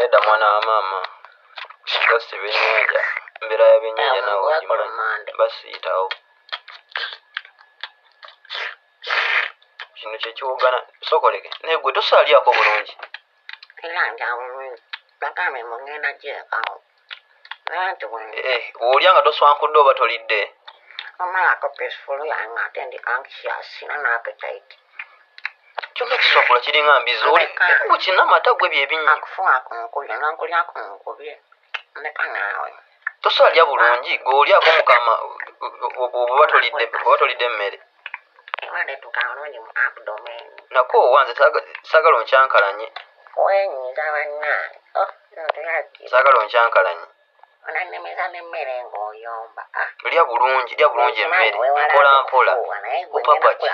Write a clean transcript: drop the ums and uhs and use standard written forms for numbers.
Edda mwana wa maama basi ebyennyanja embeera y'ebyennyanja nawe ogimanyi basiitawo kino kyekiwogana sokoleke naye gwe tosaalyako bulungi olya nga toswankudde oba tolidde kyonna kiswakula kiringa mbizi oli kinamata gwe byebinyi tosaalya bulungi gweolyako mukama oba tolidde emmere nako owanze saagala onkyankalanye saagala onkyankalanye lya bulungi emmere mpola mpola bupapaki